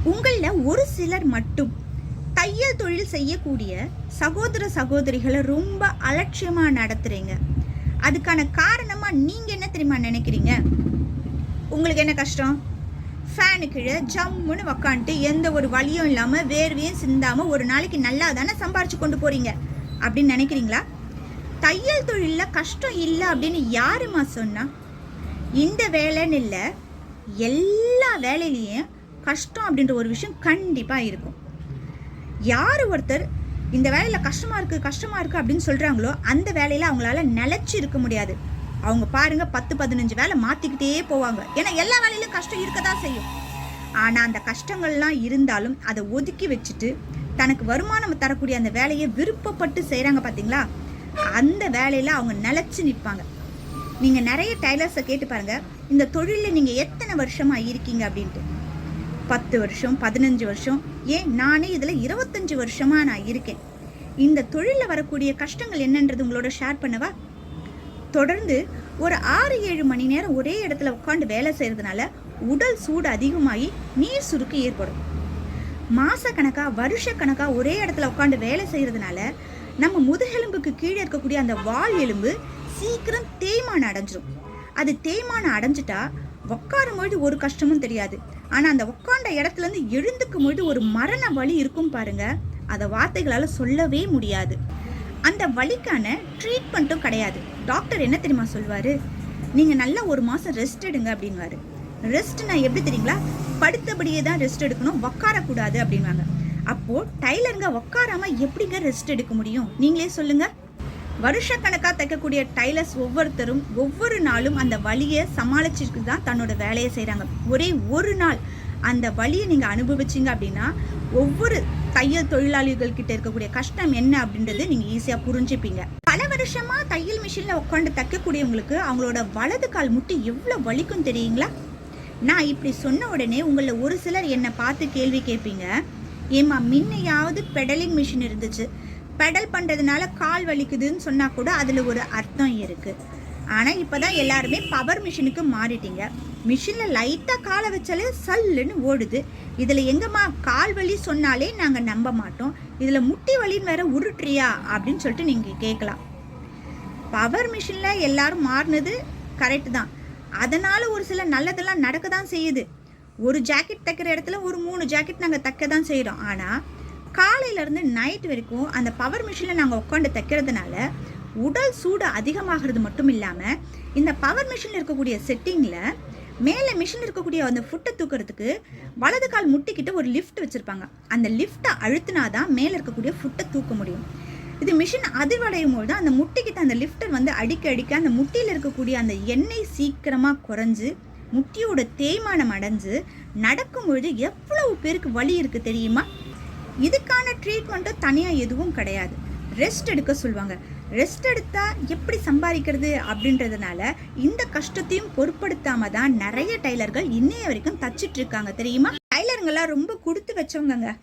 உங்களில் ஒரு சிலர் மட்டும் தையல் தொழில் செய்யக்கூடிய சகோதர சகோதரிகளை ரொம்ப அலட்சியமாக நடத்துகிறீங்க. அதுக்கான காரணமாக நீங்கள் என்ன தெரியுமா நினைக்கிறீங்க? உங்களுக்கு என்ன கஷ்டம்? ஃபேனு கீழே ஜம்முன்னு உக்காந்துட்டு எந்த ஒரு வலியும் இல்லாமல் வேர்வையும் சிந்தாமல் ஒரு நாளைக்கு நல்லா தானே சம்பாரிச்சு கொண்டு போகிறீங்க அப்படின்னு நினைக்கிறீங்களா? தையல் தொழிலில் கஷ்டம் இல்லை அப்படின்னு யாருமா சொன்னா? இந்த வேலைன்னு இல்லை, எல்லா வேலையிலையும் கஷ்டம் அப்படின்ற ஒரு விஷயம் கண்டிப்பாக இருக்கும். யார் ஒருத்தர் இந்த வேலையில் கஷ்டமாக இருக்குது அப்படின்னு சொல்கிறாங்களோ அந்த வேலையில் அவங்களால நிலச்சி இருக்க முடியாது. அவங்க பாருங்கள் 10-15 வேலை மாற்றிக்கிட்டே போவாங்க. ஏன்னா எல்லா வேலையிலும் கஷ்டம் இருக்க தான் செய்யும். ஆனால் அந்த கஷ்டங்கள்லாம் இருந்தாலும் அதை ஒதுக்கி வச்சுட்டு தனக்கு வருமானம் தரக்கூடிய அந்த வேலையை விருப்பப்பட்டு செய்கிறாங்க பார்த்தீங்களா? அந்த வேலையில் அவங்க நிலச்சி நிற்பாங்க. நீங்கள் நிறைய டைலர்ஸை கேட்டு பாருங்கள், இந்த தொழிலில் நீங்கள் எத்தனை வருஷமாக இருக்கீங்க அப்படின்ட்டு. 10 வருஷம், 15 வருஷம், ஏன் நானே இதில் 25 வருஷமாக நான் இருக்கேன். இந்த தொழிலில் வரக்கூடிய கஷ்டங்கள் என்னன்றது உங்களோட ஷேர் பண்ணவா? தொடர்ந்து ஒரு 6-7 மணி நேரம் ஒரே இடத்துல உட்காந்து வேலை செய்கிறதுனால உடல் சூடு அதிகமாகி நீர் சுருக்கு ஏற்படும். மாதக்கணக்காக வருஷக்கணக்காக ஒரே இடத்துல உட்காந்து வேலை செய்கிறதுனால நம்ம முதுகெலும்புக்கு கீழே இருக்கக்கூடிய அந்த வால் எலும்பு சீக்கிரம் தேய்மானம் அடைஞ்சிரும். அது தேய்மானம் அடைஞ்சிட்டா உட்காரும் பொழுது ஒரு கஷ்டமும் தெரியாது. ஆனால் அந்த உட்காண்ட இடத்துலேருந்து எழுந்துக்கும் பொழுது ஒரு மரண வலி இருக்கும் பாருங்க, அதை வார்த்தைகளால் சொல்லவே முடியாது. அந்த வலிக்கான ட்ரீட்மெண்ட்டும் கிடையாது. டாக்டர் என்ன தெரியுமா சொல்வார்? நீங்கள் நல்லா 1 மாதம் ரெஸ்ட் எடுங்க அப்படின்வாரு. ரெஸ்ட் நான் எப்படி தெரியுங்களா? படுத்தபடியே தான் ரெஸ்ட் எடுக்கணும், உட்காரக்கூடாது அப்படின்வாங்க. அப்போது டைலருங்க உட்காராமல் எப்படிங்க ரெஸ்ட் எடுக்க முடியும்? நீங்களே சொல்லுங்கள். வருஷக்கணக்காக தைக்கக்கூடிய டைலர்ஸ் ஒவ்வொருத்தரும் ஒவ்வொரு நாளும் அந்த வலியை சமாளிச்சுட்டு தான் தன்னோட வேலையை செய்கிறாங்க. ஒரே ஒரு நாள் அந்த வலியை நீங்கள் அனுபவிச்சிங்க அப்படின்னா ஒவ்வொரு தையல் தொழிலாளிகள் கிட்ட இருக்கக்கூடிய கஷ்டம் என்ன அப்படின்றது நீங்கள் ஈஸியாக புரிஞ்சுப்பீங்க. பல வருஷமாக தையல் மிஷினில் உட்காந்து தைக்கக்கூடியவங்களுக்கு அவங்களோட வலது கால் முட்டி எவ்வளோ வலிக்கும் தெரியுங்களா? நான் இப்படி சொன்ன உடனே உங்களில் ஒரு சிலர் என்னை பார்த்து கேள்வி கேட்பீங்க, ஏம்மா முன்னையாவது பெடலிங் மிஷின் இருந்துச்சு, பெடல் பண்ணுறதுனால கால் வலிக்குதுன்னு சொன்னால் கூட அதில் ஒரு அர்த்தம் இருக்குது. ஆனால் இப்போ தான் எல்லாருமே பவர் மிஷினுக்கு மாறிட்டீங்க. மிஷினில் லைட்டாக காலை வச்சாலே சல்லுன்னு ஓடுது. இதில் எங்கம்மா கால் வலி சொன்னாலே நாங்கள் நம்ப மாட்டோம், இதில் முட்டி வலின்னு வேற உருட்டுறியா அப்படின்னு சொல்லிட்டு நீங்கள் கேட்கலாம். பவர் மிஷினில் எல்லாரும் மாறினது கரெக்டு தான். அதனால் ஒரு சில நல்லதெல்லாம் நடக்க தான் செய்யுது. ஒரு ஜாக்கெட் தைக்கிற இடத்துல ஒரு 3 ஜாக்கெட் நாங்கள் தைக்க தான் செய்கிறோம். ஆனால் காலையிலேருந்து நைட் வரைக்கும் அந்த பவர் மிஷினில் நாங்கள் உட்காந்து தைக்கிறதுனால உடல் சூடு அதிகமாகிறது மட்டும் இல்லாமல் இந்த பவர் மிஷினில் இருக்கக்கூடிய செட்டிங்கில் மேலே மிஷின் இருக்கக்கூடிய அந்த ஃபுட்டை தூக்கிறதுக்கு வலது கால் முட்டிக்கிட்ட ஒரு லிஃப்ட் வச்சுருப்பாங்க. அந்த லிஃப்ட்டை அழுத்தினா தான் மேலே இருக்கக்கூடிய ஃபுட்டை தூக்க முடியும். இது மிஷின் அதிர்வடையும் போது தான் அந்த முட்டிக்கிட்ட அந்த லிஃப்டர் வந்து அடிக்க அந்த முட்டியில் இருக்கக்கூடிய அந்த எண்ணெய் சீக்கிரமாக குறைஞ்சு முட்டியோட தேய்மானம் அடைஞ்சு நடக்கும்பொழுது எவ்வளவு பேருக்கு வலி இருக்குது தெரியுமா? இதுக்கான ட்ரீட்மெண்ட்டும் தனியாக எதுவும் கிடையாது. ரெஸ்ட் எடுக்க சொல்லுவாங்க. ரெஸ்ட் எடுத்தால் எப்படி சம்பாதிக்கிறது அப்படின்றதுனால இந்த கஷ்டத்தையும் பொருட்படுத்தாம தான் நிறைய டைலர்கள் இன்னைய வரைக்கும் தச்சிட்டு இருக்காங்க தெரியுமா? டைலருங்கெல்லாம் ரொம்ப கொடுத்து வச்சவங்க,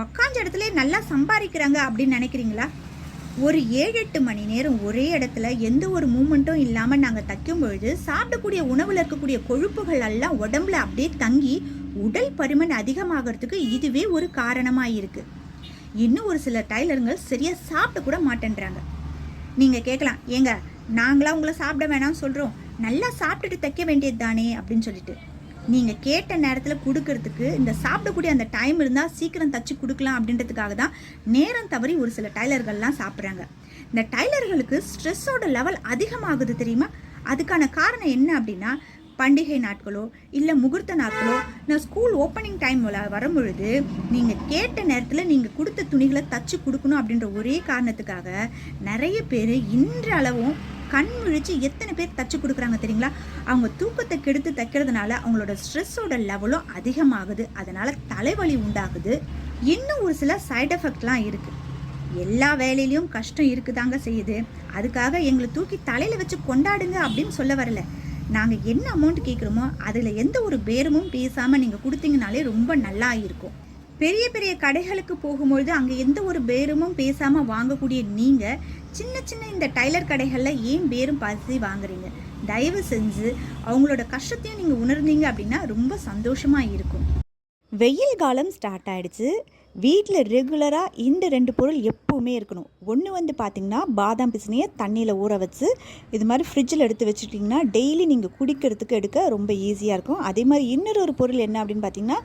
உக்காஞ்ச இடத்துல நல்லா சம்பாதிக்கிறாங்க அப்படின்னு நினைக்கிறீங்களா? ஒரு 7-8 மணி நேரம் ஒரே இடத்துல எந்த ஒரு மூமெண்ட்டும் இல்லாமல் நாங்கள் தைக்கும் பொழுது சாப்பிடக்கூடிய உணவில் இருக்கக்கூடிய கொழுப்புகள் எல்லாம் உடம்புல அப்படியே தங்கி உடல் பருமன் அதிகமாகிறதுக்கு இதுவே ஒரு காரணமாக இருக்குது. இன்னும் ஒரு சில டைலருங்கள் சரியாக சாப்பிட கூட மாட்டேன்றாங்க. நீங்கள் கேட்கலாம், ஏங்க நாங்களாம் உங்களை சாப்பிட வேணாம்னு சொல்கிறோம், நல்லா சாப்பிட்டுட்டு தைக்க வேண்டியது தானே அப்படின்னு சொல்லிட்டு. நீங்கள் கேட்ட நேரத்தில் கொடுக்கறதுக்கு இந்த சாப்பிடக்கூடிய அந்த டைம் இருந்தால் சீக்கிரம் தச்சு கொடுக்கலாம் அப்படின்றதுக்காக தான் நேரம் தவறி ஒரு சில டைலர்கள்லாம் சாப்பிட்றாங்க. இந்த டைலர்களுக்கு ஸ்ட்ரெஸ்ஸோட லெவல் அதிகமாகுது தெரியுமா? அதுக்கான காரணம் என்ன அப்படின்னா, பண்டிகை நாட்களோ இல்லை முகூர்த்த நாட்களோ நான் ஸ்கூல் ஓப்பனிங் டைம் வரும்பொழுது நீங்கள் கேட்ட நேரத்தில் நீங்கள் கொடுத்த துணிகளை தச்சு கொடுக்கணும் அப்படின்ற ஒரே காரணத்துக்காக நிறைய பேர் இன்றளவும் கண் விழிச்சு எத்தனை பேர் தச்சு கொடுக்குறாங்க தெரியுங்களா? அவங்க தூக்கத்தை கெடுத்து தைக்கிறதுனால அவங்களோட ஸ்ட்ரெஸ்ஸோட லெவலும் அதிகமாகுது. அதனால் தலைவலி உண்டாகுது. இன்னும் ஒரு சில சைட் எஃபெக்ட்லாம் இருக்குது. எல்லா வேலையிலையும் கஷ்டம் இருக்குதாங்க செய்யுது. அதுக்காக எங்களை தூக்கி தலையில் வச்சு கொண்டாடுங்க அப்படின்னு சொல்ல வரல. நாங்கள் என்ன அமௌண்ட் கேட்குறோமோ அதில் எந்த ஒரு பேரமும் பேசாமல் நீங்கள் கொடுத்தீங்கனாலே ரொம்ப நல்லா இருக்கும். பெரிய பெரிய கடைகளுக்கு போகும்பொழுது அங்கே எந்த ஒரு பேரமும் பேசாமல் வாங்கக்கூடிய நீங்கள் சின்ன சின்ன இந்த டைலர் கடைகளில் ஏன் பேரும் பார்த்து வாங்குறீங்க? தயவு செஞ்சு அவங்களோட கஷ்டத்தையும் நீங்கள் உணர்ந்தீங்க அப்படின்னா ரொம்ப சந்தோஷமாக இருக்கும். வெயில் காலம் ஸ்டார்ட் ஆகிடுச்சு. வீட்டில் ரெகுலராக இந்த 2 பொருள் எப்போவுமே இருக்கணும். ஒன்று வந்து பார்த்திங்கன்னா பாதாம் பிசினியை தண்ணியில் ஊற வச்சு இது மாதிரி ஃப்ரிட்ஜில் எடுத்து வச்சுட்டிங்கன்னா டெய்லி நீங்கள் குடிக்கிறதுக்கு எடுக்க ரொம்ப ஈஸியாக இருக்கும். அதே மாதிரி இன்னொரு பொருள் என்ன அப்படின்னு பார்த்திங்கன்னா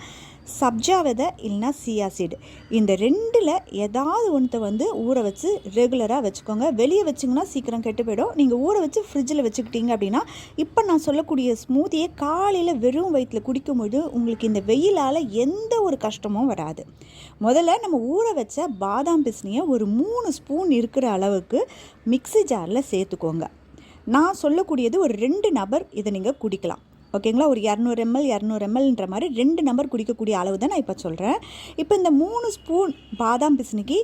சப்ஜா விதை இல்லைனா சியா சீடு. இந்த 2ல் ஏதாவது ஒன்றத்தை வந்து ஊற வச்சு ரெகுலராக வச்சுக்கோங்க. வெளியே வச்சிங்கன்னா சீக்கிரம் கெட்டு போயிடும். நீங்கள் ஊற வச்சு ஃப்ரிட்ஜில் வச்சுக்கிட்டீங்க அப்படின்னா இப்போ நான் சொல்லக்கூடிய ஸ்மூத்தியை காலையில் வெறும் வயிற்றில் குடிக்கும்போது உங்களுக்கு இந்த வெயிலால் எந்த ஒரு கஷ்டமும் வராது. முதல்ல நம்ம ஊற வச்ச பாதாம் பிசினியை ஒரு 3 ஸ்பூன் இருக்கிற அளவுக்கு மிக்ஸி ஜாரில் சேர்த்துக்கோங்க. நான் சொல்லக்கூடியது ஒரு 2 நபர் இதை நீங்கள் குடிக்கலாம். ஓகேங்களா? ஒரு 200 ml 200 mlன்ற மாதிரி 2 நபர் குடிக்கக்கூடிய அளவு தான் நான் இப்போ சொல்கிறேன். இப்போ இந்த 3 ஸ்பூன் பாதாம் பிசினிக்கு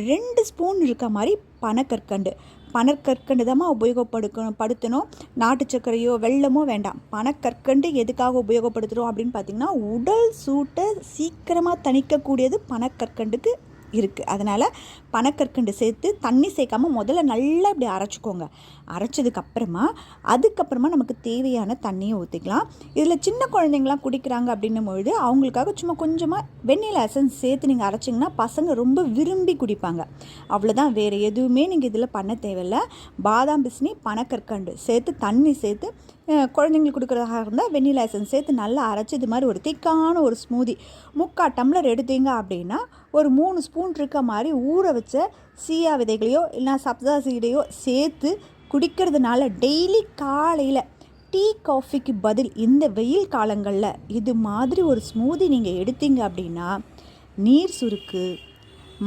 2 ஸ்பூன் இருக்க மாதிரி பனக்கற்கண்டு தான் உபயோகப்படுத்தணும். நாட்டு சர்க்கரையோ வெல்லமோ வேண்டாம். பனக்கற்கண்டு எதுக்காக உபயோகப்படுத்துகிறோம் அப்படின்னு பார்த்திங்கன்னா உடல் சூட்டை சீக்கிரமாக தணிக்கக்கூடியது பனக்கற்கண்டுக்கு இருக்குது. அதனால் பனக்கற்கண்டு சேர்த்து தண்ணி சேர்க்காமல் முதல்ல நல்லா இப்படி அரைச்சிக்கோங்க. அதுக்கப்புறமா நமக்கு தேவையான தண்ணியை ஊற்றிக்கலாம். இதில் சின்ன குழந்தைங்களாம் குடிக்கிறாங்க அப்படின்னும் பொழுது அவங்களுக்காக சும்மா கொஞ்சமாக வெண்ணிலா எசன்ஸ் சேர்த்து நீங்கள் அரைச்சிங்கன்னா பசங்க ரொம்ப விரும்பி குடிப்பாங்க. அவ்வளோதான், வேறு எதுவுமே நீங்கள் இதில் பண்ண தேவையில்லை. பாதாம் பிசினி பனக்கற்கண்டு சேர்த்து தண்ணி சேர்த்து குழந்தைங்களுக்கு கொடுக்குறதாக இருந்தால் வெண்ணிலா எசன்ஸ் சேர்த்து நல்லா அரைச்சி இது மாதிரி ஒரு திக்கான ஒரு ஸ்மூதி 3/4 டம்ளர் எடுத்தீங்க அப்படின்னா ஒரு 3 ஸ்பூன் இருக்க மாதிரி ஊற வச்ச சீயா விதைகளையோ இல்லைனா சப்ஜா சீடையோ சேர்த்து குடிக்கிறதுனால டெய்லி காலையில் டீ காஃபிக்கு பதில் இந்த வெயில் காலங்களில் இது மாதிரி ஒரு ஸ்மூதி நீங்கள் எடுத்தீங்க அப்படின்னா நீர் சுருக்கு,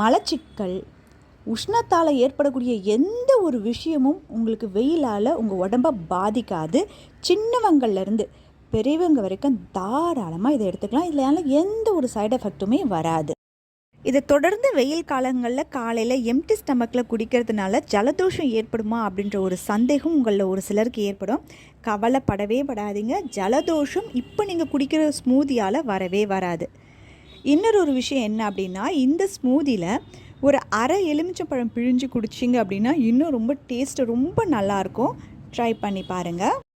மலச்சிக்கல், உஷ்ணத்தால் ஏற்படக்கூடிய எந்த ஒரு விஷயமும் உங்களுக்கு வெயிலால் உங்கள் உடம்பை பாதிக்காது. சின்னவங்கள்லேருந்து பெரியவங்க வரைக்கும் தாராளமாக இதை எடுத்துக்கலாம். இதனால் எந்த ஒரு சைடு எஃபெக்ட்டுமே வராது. இதை தொடர்ந்து வெயில் காலங்களில் காலையில் எம்டி ஸ்டமக்கில் குடிக்கிறதுனால ஜலதோஷம் ஏற்படுமா அப்படின்ற ஒரு சந்தேகம் உங்களில் ஒரு சிலருக்கு ஏற்படும். கவலைப்படவே படாதீங்க. ஜலதோஷம் இப்போ நீங்கள் குடிக்கிற ஸ்மூதியால் வரவே வராது. இன்னொரு விஷயம் என்ன அப்படின்னா இந்த ஸ்மூதியில் ஒரு அரை எலுமிச்சம்பழம் பிழிஞ்சு குடிச்சிங்க அப்படின்னா இன்னும் ரொம்ப டேஸ்ட்டு ரொம்ப நல்லாயிருக்கும். ட்ரை பண்ணி பாருங்கள்.